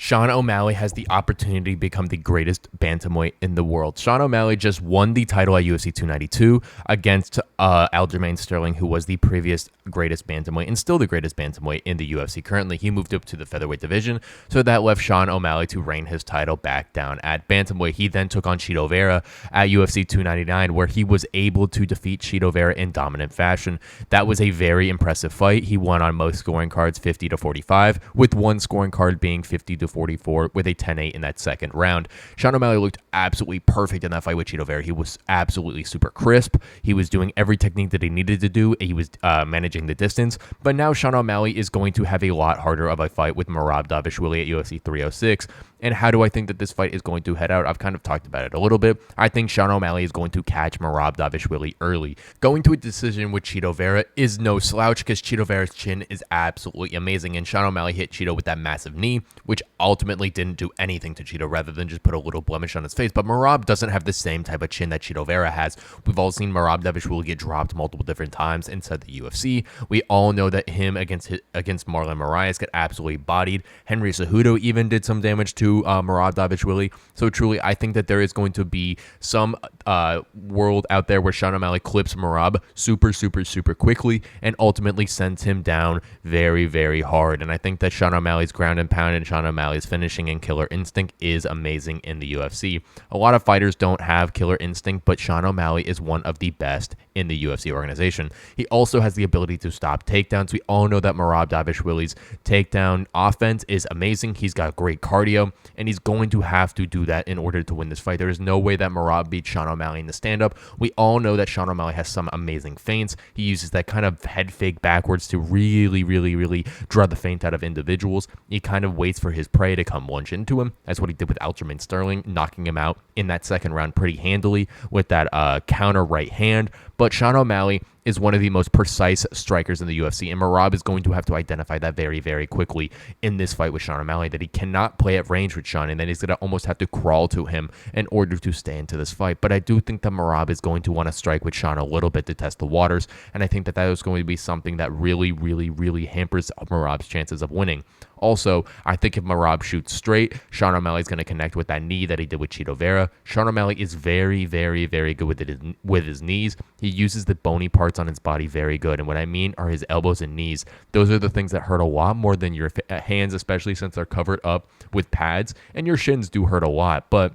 Sean O'Malley has the opportunity to become the greatest bantamweight in the world. Sean O'Malley just won the title at UFC 292 against Aljamain Sterling, who was the previous greatest bantamweight and still the greatest bantamweight in the UFC. Currently, he moved up to the featherweight division, so that left Sean O'Malley to reign his title back down at bantamweight. He then took on Chito Vera at UFC 299, where he was able to defeat Chito Vera in dominant fashion. That was a very impressive fight. He won on most scoring cards 50-45, with one scoring card being 50-44 with a 10-8 in that second round. Sean O'Malley looked absolutely perfect in that fight with Chito Vera. He was absolutely super crisp. He was doing every technique that he needed to do. He was managing the distance. But now Sean O'Malley is going to have a lot harder of a fight with Merab Dvalishvili at UFC 306. And how do I think that this fight is going to head out? I've kind of talked about it a little bit. I think Sean O'Malley is going to catch Merab Dvalishvili early. Going to a decision with Chito Vera is no slouch because Chito Vera's chin is absolutely amazing. And Sean O'Malley hit Chito with that massive knee, which ultimately didn't do anything to Chito rather than just put a little blemish on his face. But Merab doesn't have the same type of chin that Chito Vera has. We've all seen Merab Dvalishvili get dropped multiple different times inside the UFC. We all know that him against Marlon Moraes got absolutely bodied. Henry Cejudo even did some damage to Merab Dvalishvili. So truly, I think that there is going to be some world out there where Sean O'Malley clips Merab super quickly and ultimately sends him down very, very hard. And I think that Sean O'Malley's ground and pound and Sean O'Malley's finishing and killer instinct is amazing in the UFC. A lot of fighters don't have killer instinct, but Sean O'Malley is one of the best in the UFC organization. He also has the ability to stop takedowns. We all know that Merab Dvalishvili's takedown offense is amazing. He's got great cardio, and he's going to have to do that in order to win this fight. There is no way that Merab beats Sean O'Malley in the stand-up. We all know that Sean O'Malley has some amazing feints. He uses that kind of head fake backwards to really draw the feint out of individuals. He kind of waits for his prey to come lunge into him. That's what he did with Aljamain Sterling, knocking him out in that second round pretty handily with that counter right hand. But Sean O'Malley is one of the most precise strikers in the UFC, and Merab is going to have to identify that very, very quickly in this fight with Sean O'Malley, that he cannot play at range with Sean, and then he's going to almost have to crawl to him in order to stay into this fight. But I do think that Merab is going to want to strike with Sean a little bit to test the waters, and I think that that is going to be something that really hampers Merab's chances of winning. Also, I think if Merab shoots straight, Sean O'Malley is going to connect with that knee that he did with Chito Vera. Sean O'Malley is very good with his knees. He uses the bony parts on his body very good, and what I mean are his elbows and knees. Those are the things that hurt a lot more than your hands, especially since they're covered up with pads, and your shins do hurt a lot, but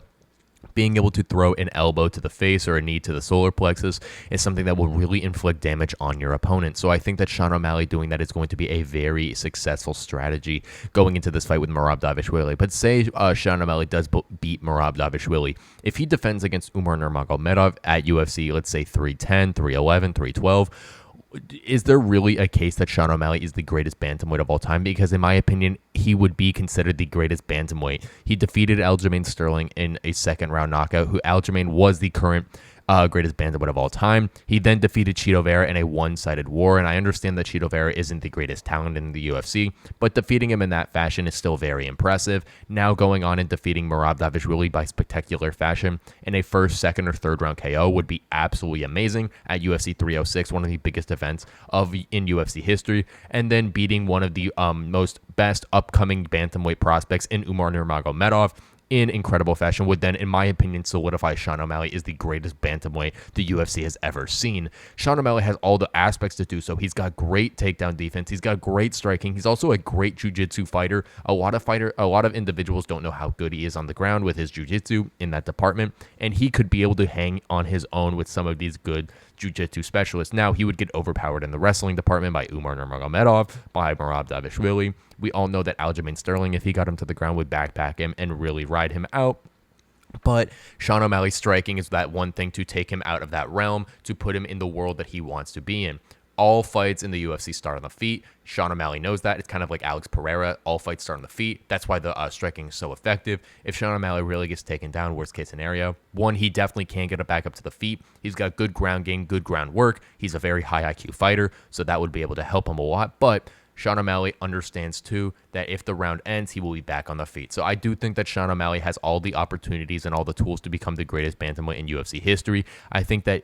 being able to throw an elbow to the face or a knee to the solar plexus is something that will really inflict damage on your opponent. So I think that Sean O'Malley doing that is going to be a very successful strategy going into this fight with Merab Dvalishvili. But say Sean O'Malley does beat Merab Dvalishvili. If he defends against Umar Nurmagomedov at UFC, let's say 310, 311, 312, is there really a case that Sean O'Malley is the greatest bantamweight of all time? Because in my opinion, he would be considered the greatest bantamweight. He defeated Aljamain Sterling in a second round knockout, who Aljamain was the current greatest bantamweight of all time. He then defeated Chito Vera in a one-sided war, and I understand that Chito Vera isn't the greatest talent in the UFC, but defeating him in that fashion is still very impressive. Now going on and defeating Merab Dvalishvili by spectacular fashion in a first, second, or third round KO would be absolutely amazing at UFC 306, one of the biggest events in UFC history, and then beating one of the most best upcoming bantamweight prospects in Umar Nurmagomedov in incredible fashion would then, in my opinion, solidify Sean O'Malley is the greatest bantamweight the UFC has ever seen. Sean O'Malley has all the aspects to do so. He's got great takedown defense. He's got great striking. He's also a great jiu-jitsu fighter. A lot of individuals don't know how good he is on the ground with his jiu-jitsu in that department, and he could be able to hang on his own with some of these good jiu-jitsu specialists. Now, he would get overpowered in the wrestling department by Umar Nurmagomedov, by Merab Dvalishvili. We all know that Aljamain Sterling, if he got him to the ground, would backpack him and really ride him out. But Sean O'Malley's striking is that one thing to take him out of that realm, to put him in the world that he wants to be in. All fights in the UFC start on the feet. Sean O'Malley knows that. It's kind of like Alex Pereira. All fights start on the feet. That's why the striking is so effective. If Sean O'Malley really gets taken down, worst case scenario, one, he definitely can't get it back up to the feet. He's got good ground game, good ground work. He's a very high IQ fighter, so that would be able to help him a lot. But Sean O'Malley understands too that if the round ends, he will be back on the feet. So I do think that Sean O'Malley has all the opportunities and all the tools to become the greatest bantamweight in UFC history. I think that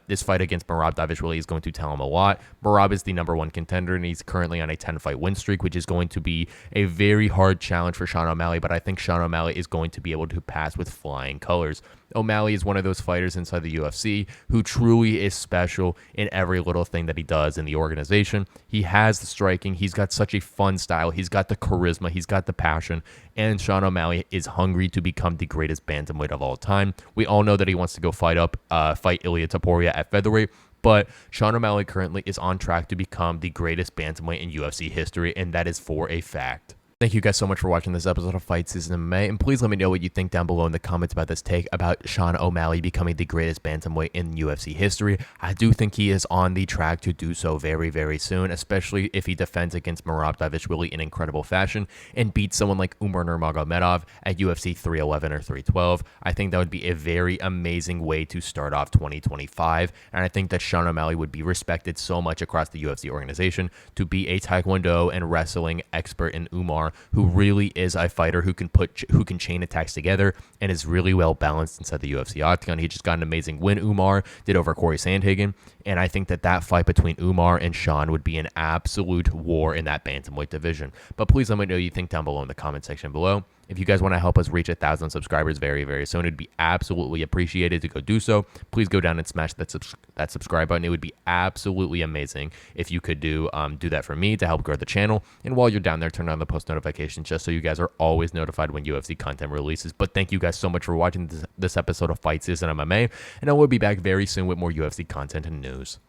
this fight against Merab Dvalishvili is going to tell him a lot. Merab is the #1 contender, and he's currently on a 10-fight win streak, which is going to be a very hard challenge for Sean O'Malley, but I think Sean O'Malley is going to be able to pass with flying colors. O'Malley is one of those fighters inside the UFC who truly is special in every little thing that he does in the organization. He has the striking. He's got such a fun style. He's got the charisma. He's got the passion. And Sean O'Malley is hungry to become the greatest bantamweight of all time. We all know that he wants to go fight Ilia Topuria at featherweight. But Sean O'Malley currently is on track to become the greatest bantamweight in UFC history, and that is for a fact. Thank you guys so much for watching this episode of Fight Season MMA, and please let me know what you think down below in the comments about this take about Sean O'Malley becoming the greatest bantamweight in UFC history. I do think he is on the track to do so very, very soon, especially if he defends against Merab Dvalishvili in incredible fashion and beats someone like Umar Nurmagomedov at UFC 311 or 312. I think that would be a very amazing way to start off 2025, and I think that Sean O'Malley would be respected so much across the UFC organization to be a Taekwondo and wrestling expert in Umar, who really is a fighter who can chain attacks together and is really well balanced inside the UFC octagon. He just got an amazing win. Umar did over Corey Sandhagen, and I think that fight between Umar and Sean would be an absolute war in that bantamweight division. But please let me know what you think down below in the comment section below. If you guys want to help us reach 1,000 subscribers very, very soon, it'd be absolutely appreciated to go do so. Please go down and smash that subscribe button. It would be absolutely amazing if you could do that for me to help grow the channel. And while you're down there, turn on the post notifications just so you guys are always notified when UFC content releases. But thank you guys so much for watching this episode of Fight Season MMA, and I will be back very soon with more UFC content and news.